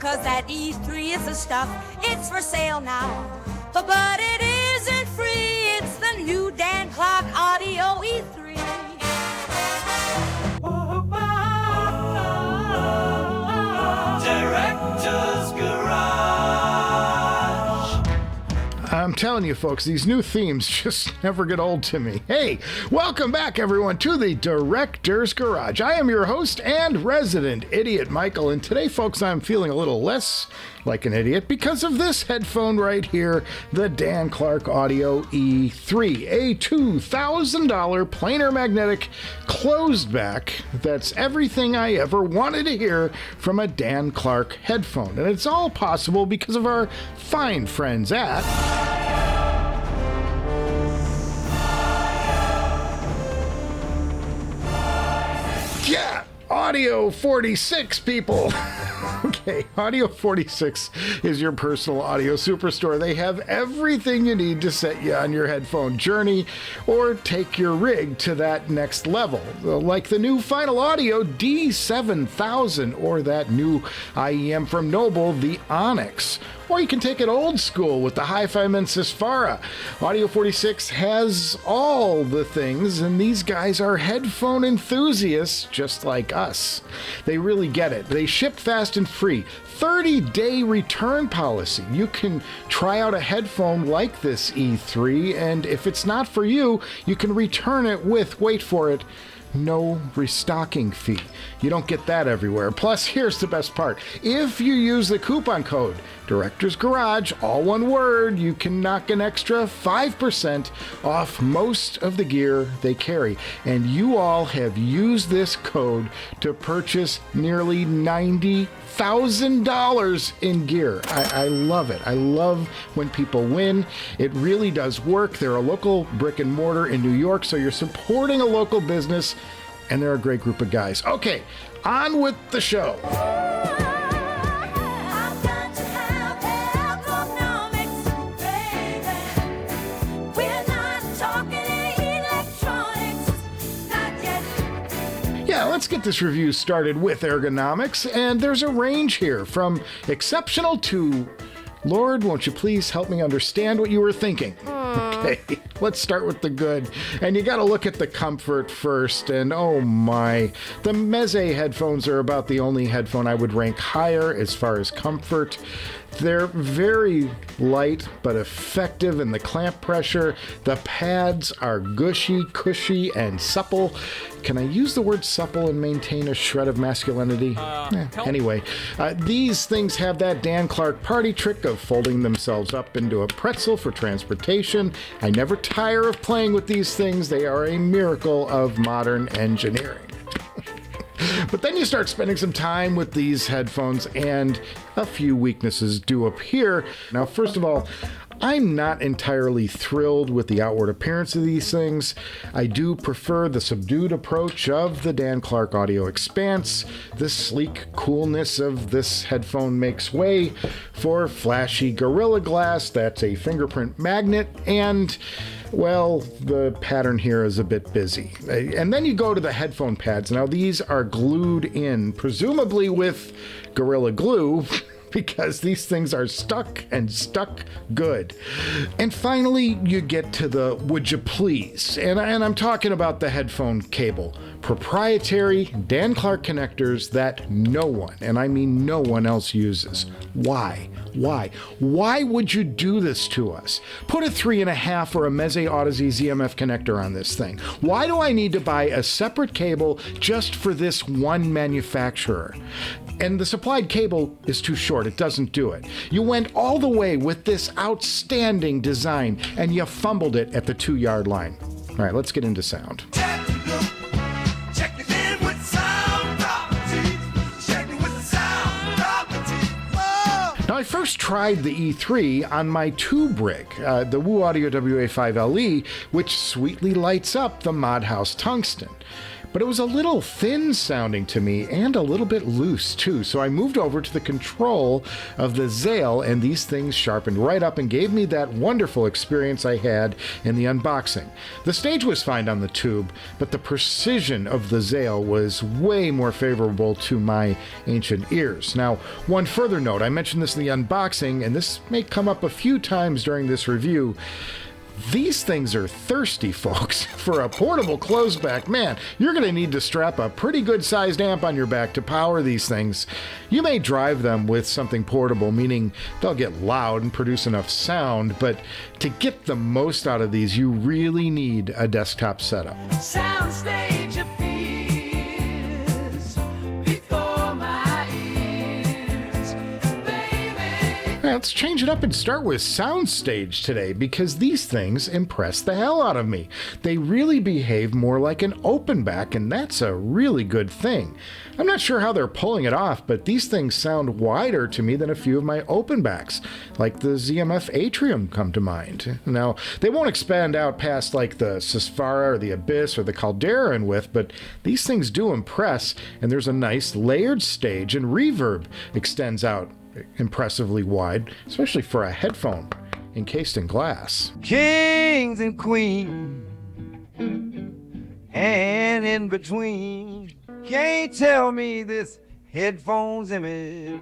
'cause that E3 is the stuff. It's for sale now, but it isn't free. It's the new Dan Clark Audio E3. Director's Garage. I'm telling you, folks, these new themes just never get old to me. Hey, welcome back, everyone, to the Director's Garage. I am your host and resident idiot, Michael, and today, folks, I'm feeling a little less like an idiot because of this headphone right here, the Dan Clark Audio E3, a $2,000 planar magnetic closed back. That's everything I ever wanted to hear from a Dan Clark headphone, and it's all possible because of our fine friends at Audio 46, people. Okay, Audio 46 is your personal audio superstore. They have everything you need to set you on your headphone journey or take your rig to that next level. Like the new Final Audio D7000 or that new IEM from Noble, the Onyx. Or you can take it old school with the Hi-Fi Mensis Fara. Audio 46 has all the things, and these guys are headphone enthusiasts just like us. They really get it. They ship fast and free. 30-day return policy. You can try out a headphone like this E3, and if it's not for you, you can return it with, wait for it, no restocking fee. You don't get that everywhere. Plus, here's the best part. If you use the coupon code Director's Garage, all one word, you can knock an extra 5% off most of the gear they carry. And you all have used this code to purchase nearly $90,000 in gear. I love it. I love when people win. It really does work. They're a local brick and mortar in New York, so you're supporting a local business, and they're a great group of guys. Okay, on with the show. Let's get this review started with Ergonomics, and there's a range here from exceptional to, Lord, won't you please help me understand what you were thinking? Okay, let's start with the good, and you gotta look at the comfort first, and oh my, the Meze headphones are about the only headphone I would rank higher as far as comfort. They're very light but effective in the clamp pressure. The pads are gushy, cushy, and supple. Can I use the word supple and maintain a shred of masculinity? Anyway, these things have that Dan Clark party trick of folding themselves up into a pretzel for transportation. I never tire of playing with these things. They are a miracle of modern engineering. But then you start spending some time with these headphones and a few weaknesses do appear. Now, first of all, I'm not entirely thrilled with the outward appearance of these things. I do prefer the subdued approach of the Dan Clark Audio Expanse. The sleek coolness of this headphone makes way for flashy Gorilla Glass that's a fingerprint magnet, and well, the pattern here is a bit busy. And then you go to the headphone pads. Now, these are glued in, presumably with Gorilla Glue, because these things are stuck and stuck good. And finally, you get to the would you please. And I'm talking about the headphone cable. Proprietary Dan Clark connectors that no one, and I mean no one else uses. Why? Why would you do this to us? Put a 3.5 or a Meze Audeze ZMF connector on this thing. Why do I need to buy a separate cable just for this one manufacturer? And the supplied cable is too short. It doesn't do it. You went all the way with this outstanding design and you fumbled it at the 2-yard line. All right, let's get into sound. Now, I first tried the E3 on my tube rig, the Wu Audio WA5LE, which sweetly lights up the Mod House Tungsten. but it was a little thin sounding to me and a little bit loose too. So I moved over to the control of the Zale, and these things sharpened right up and gave me that wonderful experience I had in the unboxing. The stage was fine on the tube, but the precision of the Zale was way more favorable to my ancient ears. Now, one further note, I mentioned this in the unboxing, and this may come up a few times during this review. These things are thirsty, folks. For a portable closeback, man, you're going to need to strap a pretty good sized amp on your back to power these things. You may drive them with something portable, meaning they'll get loud and produce enough sound, but to get the most out of these, you really need a desktop setup. Soundstage appears before my ears, baby. Let's change it up and start with Soundstage today, because these things impress the hell out of me. They really behave more like an open back, and that's a really good thing. I'm not sure how they're pulling it off, but these things sound wider to me than a few of my open backs, like the ZMF Atrium come to mind. Now, they won't expand out past like the Sesfara or the Abyss or the Caldera in width, but these things do impress, and there's a nice layered stage, and reverb extends out impressively wide, especially for a headphone encased in glass. Kings and queens, and in between, can't tell me this headphone's image.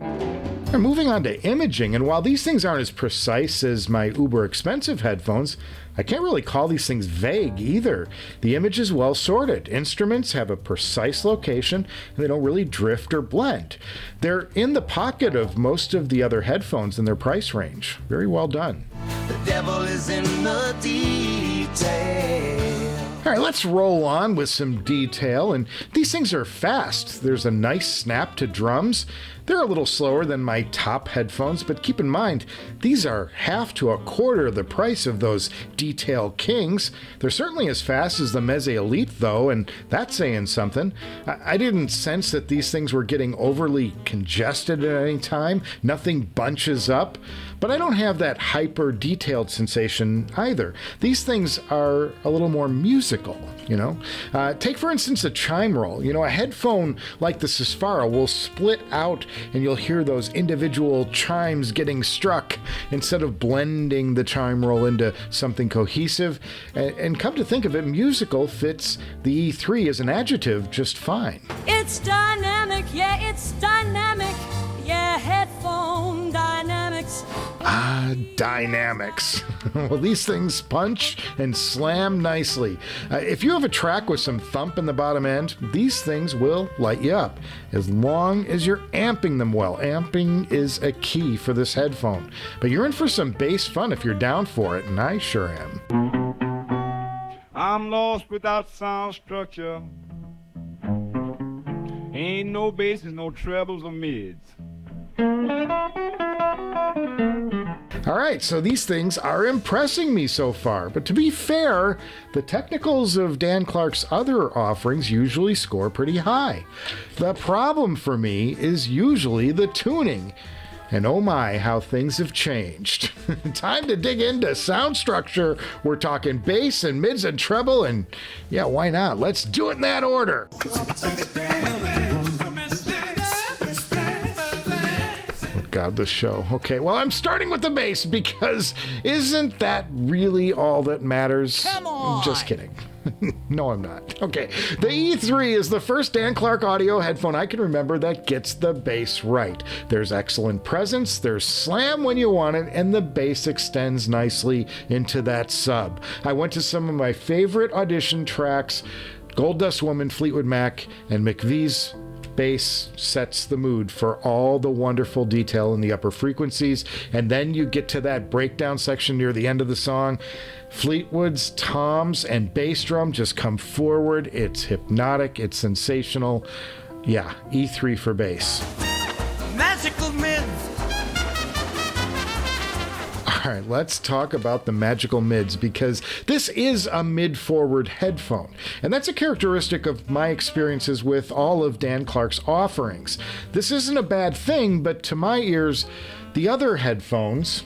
And moving on to imaging, and while these things aren't as precise as my uber expensive headphones, I can't really call these things vague either. The image is well sorted. Instruments have a precise location, and they don't really drift or blend. They're in the pocket of most of the other headphones in their price range. Very well done. The devil is in the detail. All right, let's roll on with some detail, and these things are fast. There's a nice snap to drums. They're a little slower than my top headphones, but keep in mind, these are half to a quarter the price of those Detail Kings. They're certainly as fast as the Meze Elite, though, and that's saying something. I didn't sense that these things were getting overly congested at any time. Nothing bunches up, but I don't have that hyper detailed sensation either. These things are a little more musical, you know? Take, for instance, a chime roll. You know, a headphone like the Sesfara will split out and you'll hear those individual chimes getting struck instead of blending the chime roll into something cohesive. And come to think of it, musical fits the E3 as an adjective just fine. It's dynamic, yeah, it's dynamic. Yeah, headphone dynamics. Dynamics. Well, these things punch and slam nicely. If you have a track with some thump in the bottom end, these things will light you up, as long as you're amping them well. Amping is a key for this headphone. But you're in for some bass fun if you're down for it, and I sure am. I'm lost without sound structure. Ain't no basses, no trebles or mids. All right, so these things are impressing me so far, but to be fair, the technicals of Dan Clark's other offerings usually score pretty high. The problem for me is usually the tuning. And oh my, how things have changed. Time to dig into sound structure. We're talking bass and mids and treble, and yeah, why not? Let's do it in that order. God, this show. Okay, well, I'm starting with the bass because isn't that really all that matters? Come on! Just kidding. No, I'm not. Okay, the E3 is the first Dan Clark audio headphone I can remember that gets the bass right. There's excellent presence, there's slam when you want it, and the bass extends nicely into that sub. I went to some of my favorite audition tracks, Gold Dust Woman, Fleetwood Mac, and McVie's bass sets the mood for all the wonderful detail in the upper frequencies, and then you get to that breakdown section near the end of the song. Fleetwood's toms and bass drum just come forward. It's hypnotic, it's sensational. Yeah, E3 for bass. Magical mids. All right, let's talk about the magical mids, because this is a mid-forward headphone, and that's a characteristic of my experiences with all of Dan Clark's offerings. This isn't a bad thing, but to my ears, the other headphones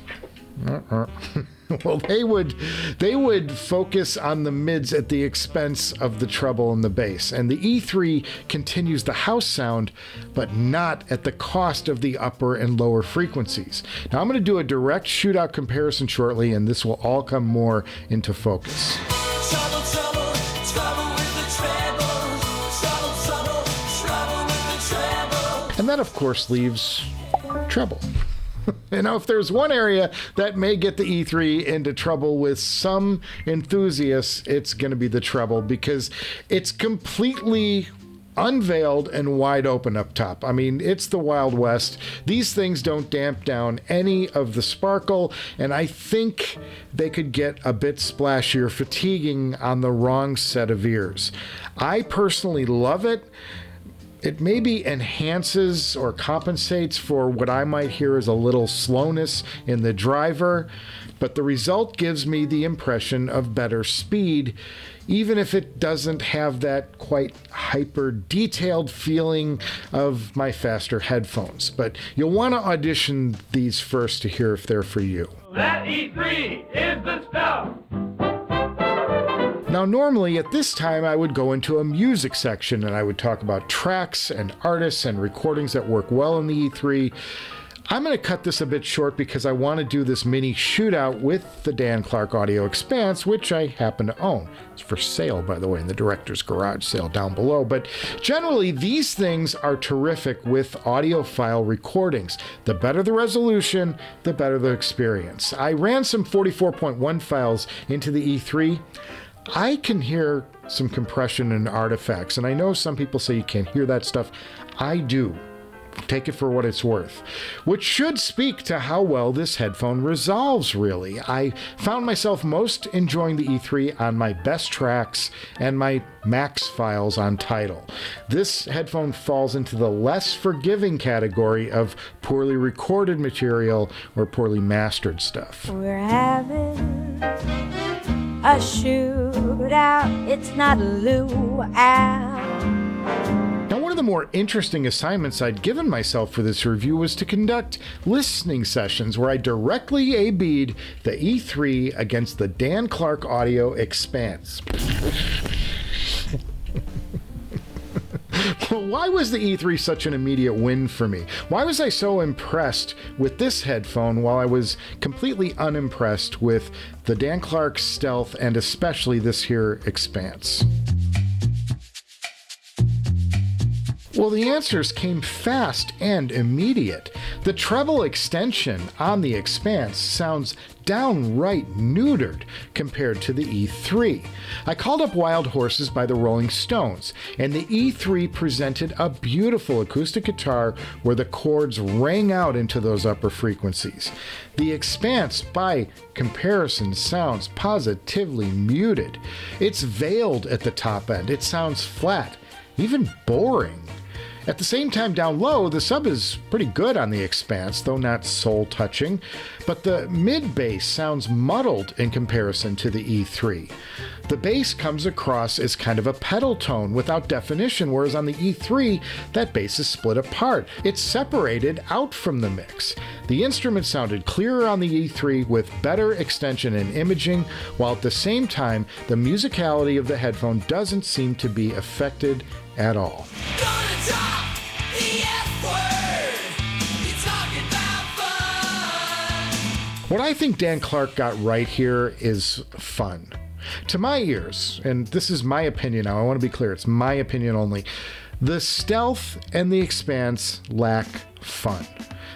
Well, they would focus on the mids at the expense of the treble and the bass, and the E3 continues the house sound, but not at the cost of the upper and lower frequencies. Now, I'm going to do a direct shootout comparison shortly, and this will all come more into focus. Trouble, trouble, trouble with the treble. Trouble, trouble, trouble with the treble. And that, of course, leaves treble. And now, if there's one area that may get the E3 into trouble with some enthusiasts, it's going to be the treble, because it's completely unveiled and wide open up top. I mean, it's the Wild West. These things don't damp down any of the sparkle, and I think they could get a bit splashier, fatiguing on the wrong set of ears. I personally love it. It maybe enhances or compensates for what I might hear as a little slowness in the driver, but the result gives me the impression of better speed, even if it doesn't have that quite hyper detailed feeling of my faster headphones. But you'll want to audition these first to hear if they're for you. That E3 is the stuff. Now, normally at this time, I would go into a music section and I would talk about tracks and artists and recordings that work well in the E3. I'm going to cut this a bit short because I want to do this mini shootout with the Dan Clark Audio Expanse, which I happen to own. It's for sale, by the way, in the director's garage sale down below. But generally, these things are terrific with audiophile recordings. The better the resolution, the better the experience. I ran some 44.1 files into the E3. I can hear some compression and artifacts, and I know some people say you can't hear that stuff. I do. Take it for what it's worth. Which should speak to how well this headphone resolves, really. I found myself most enjoying the E3 on my best tracks and my max files on Tidal. This headphone falls into the less forgiving category of poorly recorded material or poorly mastered stuff. We're having a shootout, it's not a luau. Now, one of the more interesting assignments I'd given myself for this review was to conduct listening sessions where I directly A/B'd the E3 against the Dan Clark Audio Expanse. Why was the E3 such an immediate win for me? Why was I so impressed with this headphone while I was completely unimpressed with the Dan Clark Stealth and especially this here Expanse? Well, the answers came fast and immediate. The treble extension on the Expanse sounds downright neutered compared to the E3. I called up Wild Horses by the Rolling Stones, and the E3 presented a beautiful acoustic guitar where the chords rang out into those upper frequencies. The Expanse, by comparison, sounds positively muted. It's veiled at the top end. It sounds flat, even boring. At the same time, down low, the sub is pretty good on the Expanse, though not soul-touching, but the mid-bass sounds muddled in comparison to the E3. The bass comes across as kind of a pedal tone without definition, whereas on the E3, that bass is split apart. It's separated out from the mix. The instrument sounded clearer on the E3 with better extension and imaging, while at the same time, the musicality of the headphone doesn't seem to be affected at all. Gonna drop the F word. You talking about fun? What I think Dan Clark got right here is fun. To my ears, and this is my opinion now, I want to be clear, it's my opinion only, the Stealth and the Expanse lack fun.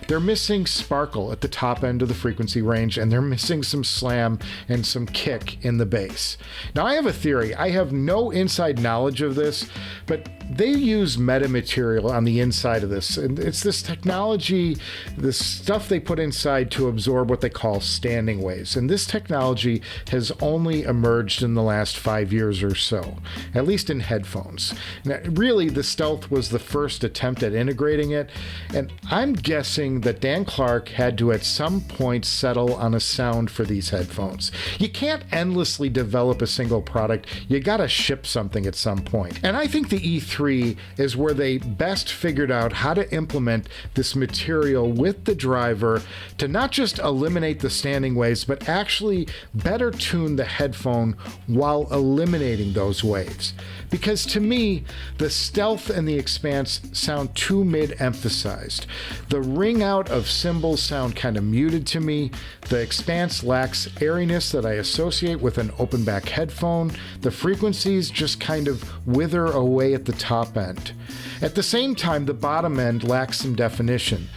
They're missing sparkle at the top end of the frequency range, and they're missing some slam and some kick in the bass. Now, I have a theory. I have no inside knowledge of this, but they use metamaterial on the inside of this. And it's this technology, this stuff they put inside to absorb what they call standing waves. And this technology has only emerged in the last 5 years or so, at least in headphones. Now, really, the Stealth was the first attempt at integrating it, and I'm guessing feeling that Dan Clark had to at some point settle on a sound for these headphones. You can't endlessly develop a single product. You gotta ship something at some point. And I think the E3 is where they best figured out how to implement this material with the driver to not just eliminate the standing waves, but actually better tune the headphone while eliminating those waves. Because to me, the Stealth and the Expanse sound too mid-emphasized. The ring out of cymbals sound kind of muted to me. The Expanse lacks airiness that I associate with an open back headphone. The frequencies just kind of wither away at the top end. At the same time, the bottom end lacks some definition.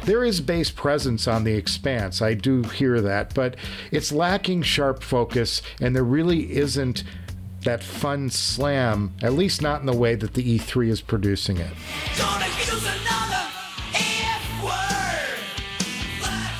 There is bass presence on the Expanse, I do hear that, but it's lacking sharp focus, and there really isn't that fun slam, at least not in the way that the E3 is producing it. Gonna use another F word. Flat.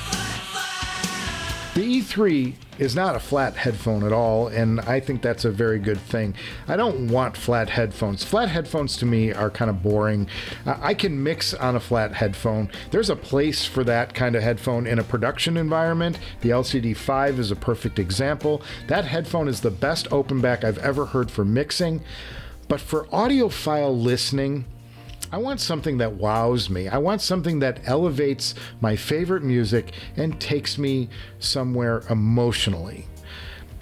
The E3 is not a flat headphone at all, and I think that's a very good thing. I don't want flat headphones. Flat headphones to me are kind of boring. I can mix on a flat headphone. There's a place for that kind of headphone in a production environment. The LCD-5 is a perfect example. That headphone is the best open back I've ever heard for mixing. But for audiophile listening, I want something that wows me. I want something that elevates my favorite music and takes me somewhere emotionally.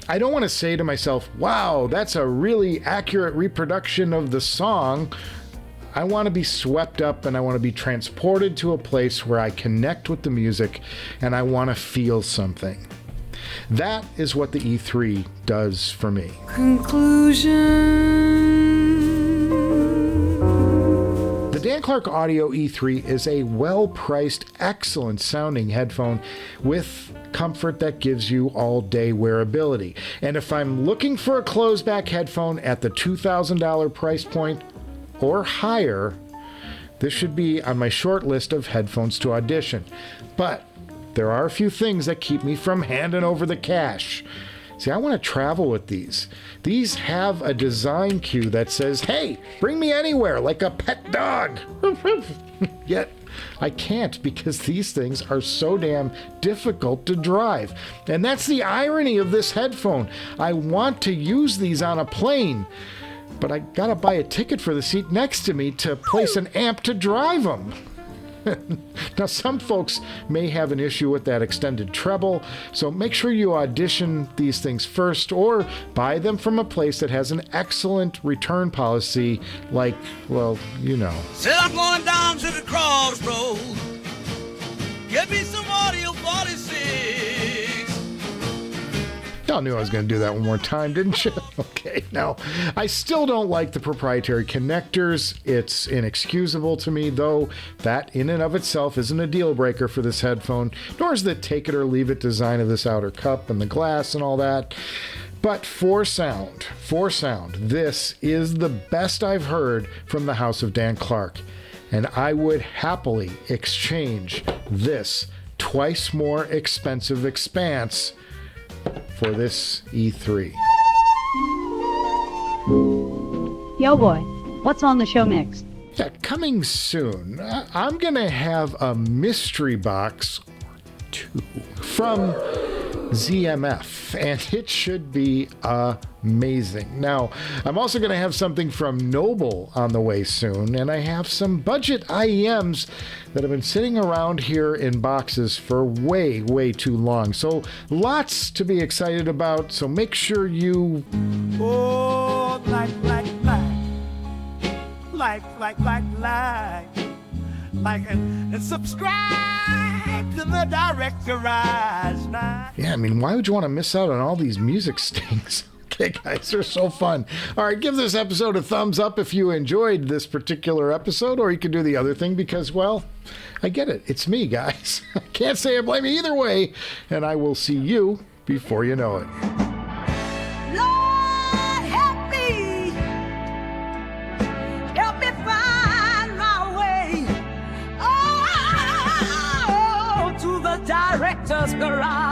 I don't want to say to myself, wow, that's a really accurate reproduction of the song. I want to be swept up and I want to be transported to a place where I connect with the music and I want to feel something. That is what the E3 does for me. Conclusion. The Dan Clark Audio E3 is a well-priced, excellent-sounding headphone with comfort that gives you all-day wearability. And if I'm looking for a closed-back headphone at the $2,000 price point or higher, this should be on my short list of headphones to audition. But there are a few things that keep me from handing over the cash. See, I want to travel with these. These have a design cue that says, hey, bring me anywhere, like a pet dog. Yet, I can't because these things are so damn difficult to drive. And that's the irony of this headphone. I want to use these on a plane, but I gotta buy a ticket for the seat next to me to place an amp to drive them. Now, some folks may have an issue with that extended treble, so make sure you audition these things first or buy them from a place that has an excellent return policy like, well, you know. Said I'm going down to the crossroads. Get me some audio 46. Y'all knew I was going to do that one more time, didn't you? Okay, now, I still don't like the proprietary connectors. It's inexcusable to me, though that in and of itself isn't a deal breaker for this headphone, nor is the take it or leave it design of this outer cup and the glass and all that. But for sound, this is the best I've heard from the house of Dan Clark, and I would happily exchange this twice more expensive Expanse for this E3. Yo boy, what's on the show next? Yeah, coming soon, I'm gonna have a mystery box or two from ZMF, and it should be amazing. Now, I'm also going to have something from Noble on the way soon, and I have some budget IEMs that have been sitting around here in boxes for way too long. So lots to be excited about, so make sure you... Oh, like and subscribe to the Directorize now. Yeah, I mean, why would you want to miss out on all these music stings? Okay, guys, they're so fun. All right, give this episode a thumbs up if you enjoyed this particular episode, or you can do the other thing because, well, I get it. It's me, guys. I can't say I blame you either way, and I will see you before you know it. Lord, help me. Help me find my way. Oh, to the director's garage.